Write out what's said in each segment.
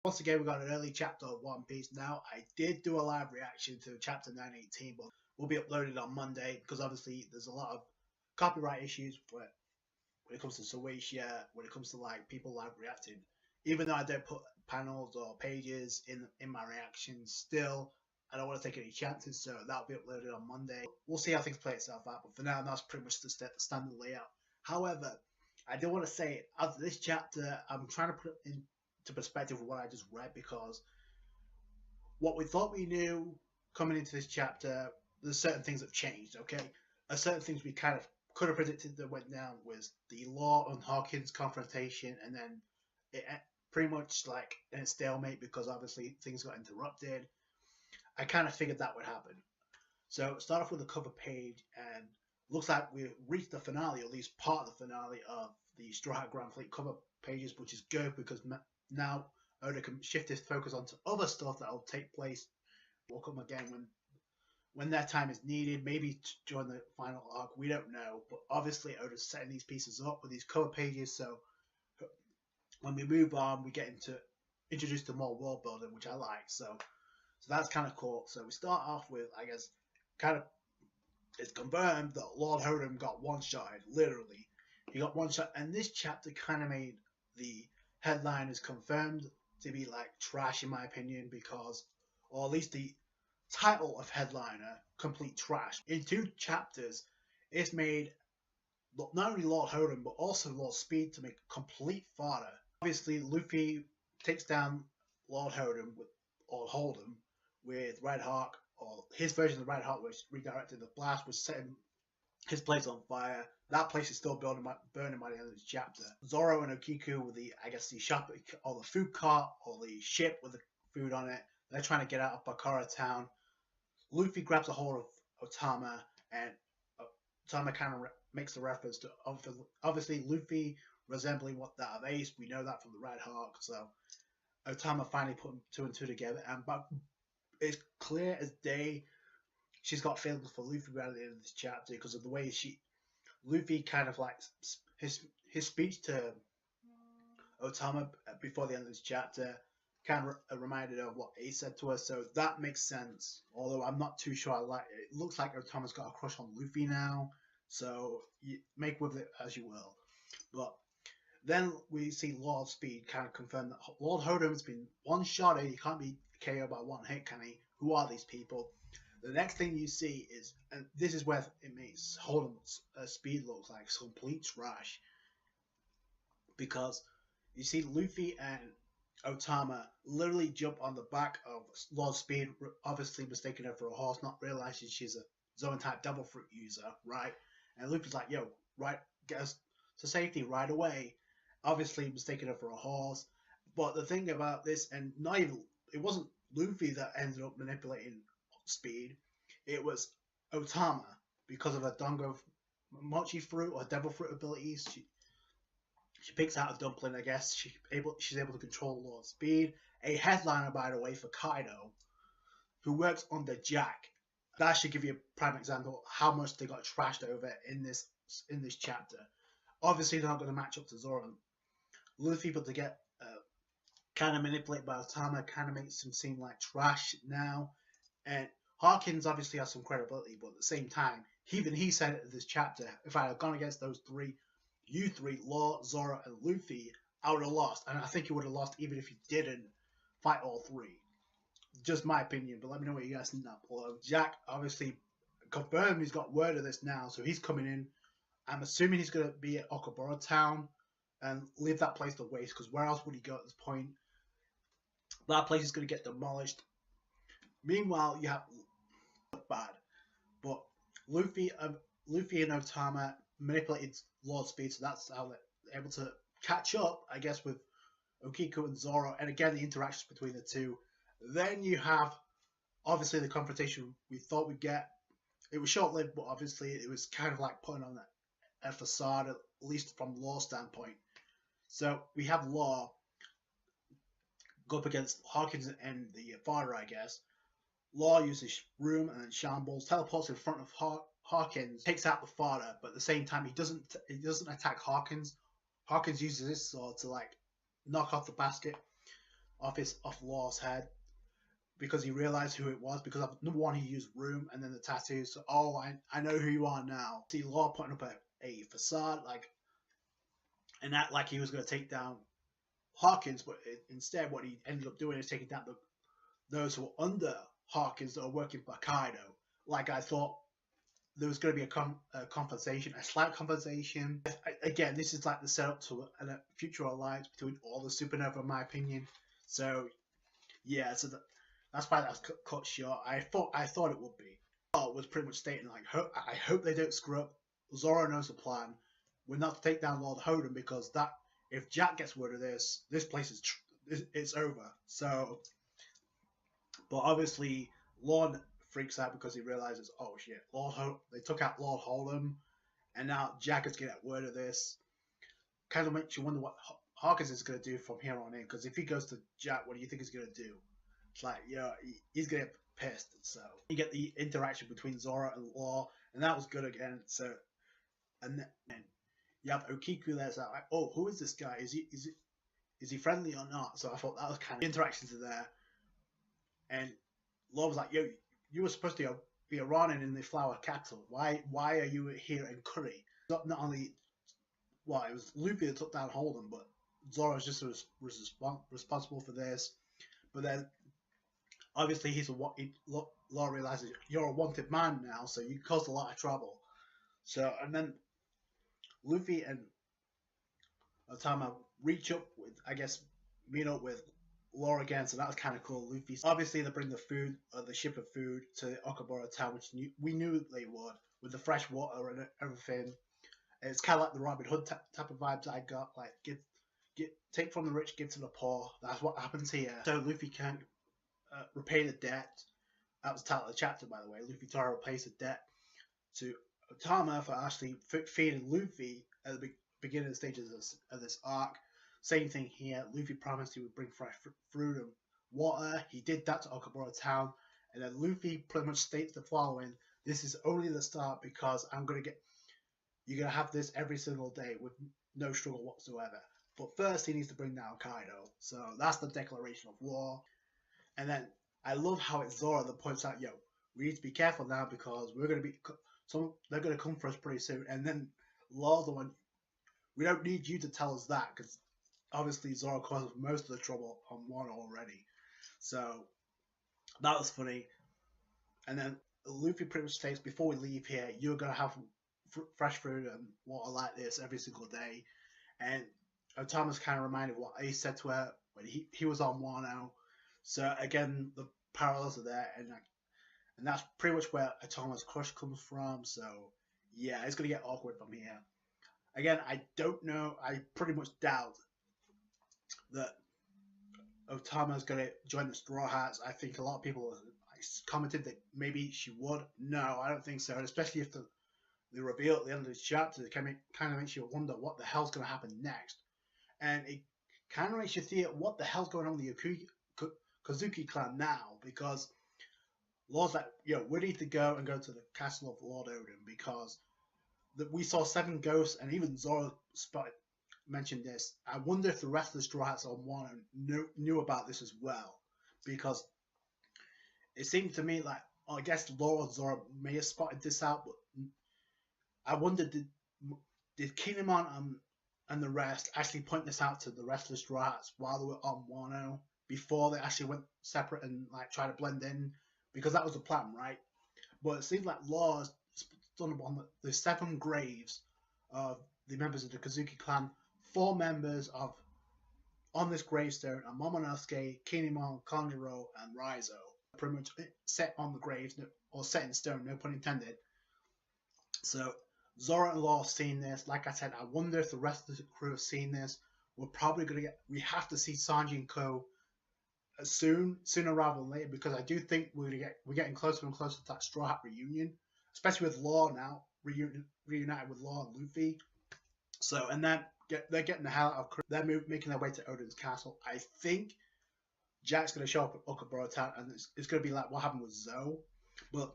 Once again, we got an early chapter of One Piece now. I did do a live reaction to chapter 918, but will be uploaded on Monday because obviously there's a lot of copyright issues when it comes to Suecia, when it comes to like people live reacting. Even though I don't put panels or pages in my reactions, still I don't want to take any chances, so that'll be uploaded on Monday. We'll see how things play itself out, but for now, that's pretty much the standard layout. However, I do want to say after this chapter, I'm trying to put it into perspective of what I just read because what we thought we knew coming into this chapter, there's certain things that changed. Okay, certain things we kind of could have predicted that went down was the Law and Hawkins confrontation, and then it pretty much like in a stalemate because obviously things got interrupted. I kind of figured that would happen. So start off with the cover page, and looks like we reached the finale, or at least part of the finale of the Straw Hat Grand Fleet cover pages, which is good because now Oda can shift his focus onto other stuff that will take place. Will come again when that time is needed, maybe during the final arc. We don't know, but obviously Oda's setting these pieces up with these cover pages, so when we move on, we get into introduced to more world building, which I like. So that's kind of cool. So we start off with, I guess, kind of it's confirmed that Lord Hodum got one-shotted, literally. He got one shot, and this chapter kind of made the headliners confirmed to be like trash, in my opinion, because, or at least the title of headliner, complete trash. In 2 chapters, it's made not only Lord Hodum, but also Lord Speed to make complete fodder. Obviously, Luffy takes down Lord Hodum or Hold'em with Red Hawk, or his version of Red Hawk, which redirected the blast, was setting his place on fire. That place is still burning by the end of this chapter. Zoro and Okiku with the, I guess, the shop or the food cart or the ship with the food on it. They're trying to get out of Bakara town. Luffy grabs a hold of Otama, and Otama kind of makes the reference to obviously Luffy resembling what that of Ace. We know that from the Red Hawk. So Otama finally put 2 and 2 together, and but it's clear as day she's got feelings for Luffy by the end of this chapter because of the way Luffy kind of like his speech to Otama before the end of this chapter kind of reminded her of what Ace said to her, so that makes sense. Although I'm not too sure I like it. It looks like Otama's got a crush on Luffy now, so you make with it as you will. But then we see Lord Speed kind of confirm that Lord Hodum's been one-shotted. He can't be KO'd by one hit, can he? Who are these people? The next thing you see is, and this is where it makes Hold'em's Speed look like complete trash, because you see Luffy and Otama literally jump on the back of Lord Speed, obviously mistaking her for a horse, not realizing she's a Zoan type Devil Fruit user, right? And Luffy's like, yo, right, get us to safety right away. Obviously mistaking her for a horse. But the thing about this, and not even, it wasn't Luffy that ended up manipulating Speed, it was Otama because of her Dongo Mochi Fruit or Devil Fruit abilities. She picks out a dumpling, I guess. She's able to control Lord Speed. A headliner, by the way, for Kaido, who works under Jack. That should give you a prime example of how much they got trashed over in this chapter. Obviously, they're not going to match up to Zoro and Luffy, but to get kind of manipulated by Otama kind of makes him seem like trash now. And Hawkins obviously has some credibility, but at the same time, even he said it in this chapter, if I had gone against those three, you three, Law, Zoro, and Luffy, I would have lost. And I think you would have lost even if you didn't fight all three. Just my opinion, but let me know what you guys think that below. Jack obviously confirmed he's got word of this now, so he's coming in. I'm assuming he's going to be at Okabura Town and leave that place to waste, because where else would he go at this point? That place is going to get demolished. Meanwhile, you have bad, but Luffy and Otama manipulated Lord Speed, so that's how they're able to catch up, I guess, with Okiku and Zoro, and again the interactions between the two. Then you have obviously the confrontation we thought we'd get. It was short-lived, but obviously it was kind of like putting on a facade, at least from Law's standpoint. So we have Law go up against Hawkins and the father, I guess. Law uses Room and then Shambles, teleports in front of Hawkins, takes out the father, but at the same time he doesn't attack Hawkins. Hawkins uses his sword to like knock off the basket. off Law's head because he realized who it was. Because number one, he used room, and then the tattoos. So, oh, I know who you are now. See Law putting up a facade, like, and act like he was going to take down Hawkins, but instead, what he ended up doing is taking down those who are under Hawkins that are working for Kaido. Like I thought there was going to be a compensation, a slight compensation. Again, this is like the setup to a future alliance between all the Supernova, in my opinion. So yeah, so that's why that's cut short. I thought it would be. It was pretty much stating like, I hope they don't screw up. Zoro knows the plan. We're not to take down Lord Hoden because that if Jack gets word of this place is it's over. So, but obviously Lord freaks out because he realizes, oh shit, they took out Lord Hold'em, and now Jack is getting word of this. Kind of makes you wonder what Hawkins is going to do from here on in. Because if he goes to Jack, what do you think he's going to do? It's like, yeah, he's going to get pissed. So you get the interaction between Zoro and Law, and that was good again. So, and then you have Okiku there. So like, oh, who is this guy? Is he friendly or not? So I thought that was kind of interactions are there. And Law was like, yo, you were supposed to be a Ronin in the Flower Capital. Why are you here in Curry? Not only, well, it was Luffy that took down Holden, but Zoro's just was responsible for this. But then, obviously, Law realizes you're a wanted man now, so you caused a lot of trouble. So, and then Luffy and Otama reach up with, I guess, meet up with Law again, so that was kind of cool. Luffy, obviously, they bring the ship of food to Okabura town, which we knew they would, with the fresh water and everything. It's kind of like the Robin Hood type of vibes I got, like take from the rich, give to the poor. That's what happens here. So Luffy can't repay the debt. That was the title of the chapter, by the way. Luffy Taro pays the debt to Otama for actually feeding Luffy at the beginning of the stages of this arc. Same thing here. Luffy promised he would bring fresh fruit and water. He did that to Okabura town, and then Luffy pretty much states the following: "This is only the start because you're gonna have this every single day with no struggle whatsoever. But first, he needs to bring down Kaido." So that's the declaration of war. And then I love how it's Zoro that points out, "Yo, we need to be careful now because they're gonna come for us pretty soon." And then Law's the one. We don't need you to tell us that because obviously Zoro caused most of the trouble on Wano already. So that was funny. And then Luffy pretty much states, before we leave here, you're going to have fresh fruit and water like this every single day. And Otama's kind of reminded of what Ace said to her when he was on Wano. So again, the parallels are there. And that's pretty much where Otama's crush comes from. So yeah, it's going to get awkward from here. Again, I don't know. I pretty much doubt that Otama's going to join the Straw Hats. I think a lot of people commented that maybe she would. No, I don't think so. And especially if the reveal at the end of this chapter kind of makes you wonder what the hell's going to happen next. And it kind of makes you think what the hell's going on with the Kazuki clan now, because Lord's like, yo, we need to go to the castle of Lord Odin because we saw 7 ghosts, and even Zoro mentioned this. I wonder if the rest of the Straw Hats on Wano knew about this as well, because it seemed to me like, I guess Lord Zoro may have spotted this out, but I wonder did Kinemon and the rest actually point this out to the rest of the Straw Hats while they were on Wano before they actually went separate and like try to blend in, because that was the plan, right? But it seems like Law's done upon the 7 graves of the members of the Kazuki clan. 4 members on this gravestone are Momonosuke, Kinemon, Kanjuro, and Raizo. Pretty much set on the graves, or set in stone, no pun intended. So Zoro and Law have seen this. Like I said, I wonder if the rest of the crew have seen this. We have to see Sanji and Co. sooner rather than later, because I do think we're getting closer and closer to that Straw Hat reunion, especially with Law now reunited with Law and Luffy. So, and then they're getting the hell out of crew. They're making their way to Odin's castle. I think Jack's going to show up at Okabura town, and it's going to be like what happened with Zoe. But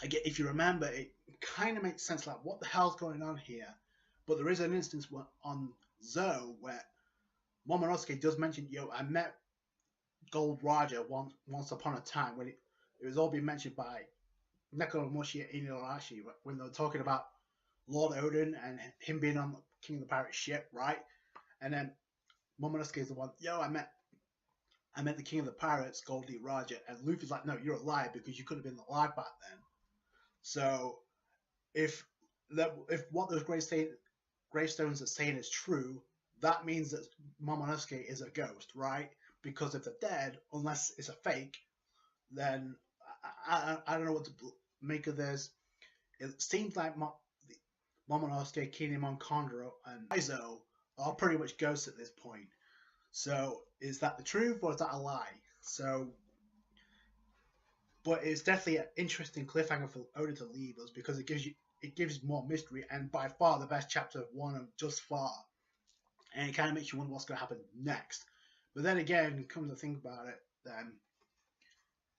if you remember, it kind of makes sense, like what the hell's going on here. But there is an instance on Zoe where Momonosuke does mention, yo, I met Gold Roger once upon a time when it was all being mentioned by Nekomamushi and Inuarashi when they were talking about Lord Odin and him being on King of the Pirates ship, right? And then Momonosuke is the one, yo, I met the King of the Pirates, Goldie Roger, and Luffy's like, no, you're a liar because you could have been alive back then. So if what those gravestones are saying is true, that means that Momonosuke is a ghost, right? Because if they're dead, unless it's a fake, then I don't know what to make of this. It seems like Momonosuke, Kinemon, Kondoro, and Aizo are pretty much ghosts at this point. So is that the truth or is that a lie? So, but it's definitely an interesting cliffhanger for Oda to leave us because it gives more mystery and by far the best chapter of one just far, and it kind of makes you wonder what's going to happen next. But then again, come to think about it, then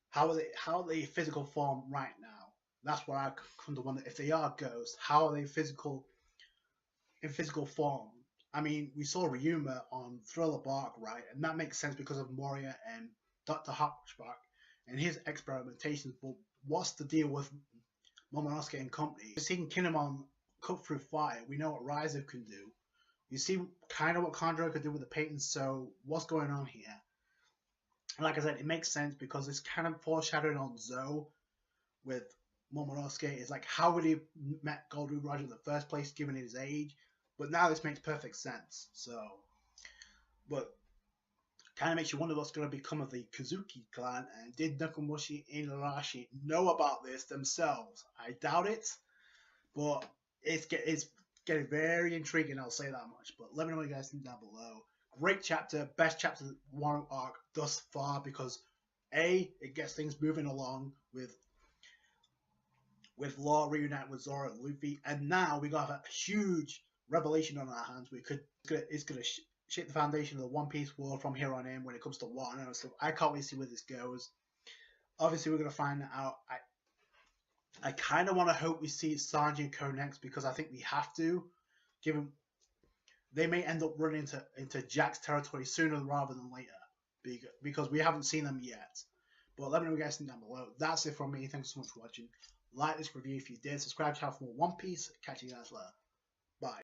how are they physical form right now? That's where I come to wonder if they are ghosts. How are they in physical form? I mean, we saw Ryuma on Thriller Bark, right? And that makes sense because of Moria and Dr. Hotchback and his experimentations. But what's the deal with Momonosuke and company? We've seen Kinemon cut through fire. We know what Raizo can do. You see kind of what Kondoro could do with the paintings. So what's going on here? Like I said, it makes sense because it's kind of foreshadowing on Zou with Momonosuke. It's like, how would he met Goldie Roger in the first place, given his age? But now this makes perfect sense. So, but kind of makes you wonder what's going to become of the Kazuki clan. And did Nekomamushi and Inuarashi know about this themselves? I doubt it, but it's getting very intriguing. I'll say that much. But let me know what you guys think down below. Great chapter, best chapter one arc thus far because it gets things moving along with Law reunite with Zoro and Luffy, and now we got a huge revelation on our hands. It's gonna shape the foundation of the One Piece world from here on in when it comes to Wano. So I can't wait to see where this goes. Obviously, we're gonna find out. I kind of want to hope we see Sanji and Ko next because I think we have to, given they may end up running into Jack's territory sooner rather than later because we haven't seen them yet. But let me know what you guys think down below. That's it from me. Thanks so much for watching. Like this review if you did. Subscribe to the channel for more One Piece. Catch you guys later. Bye.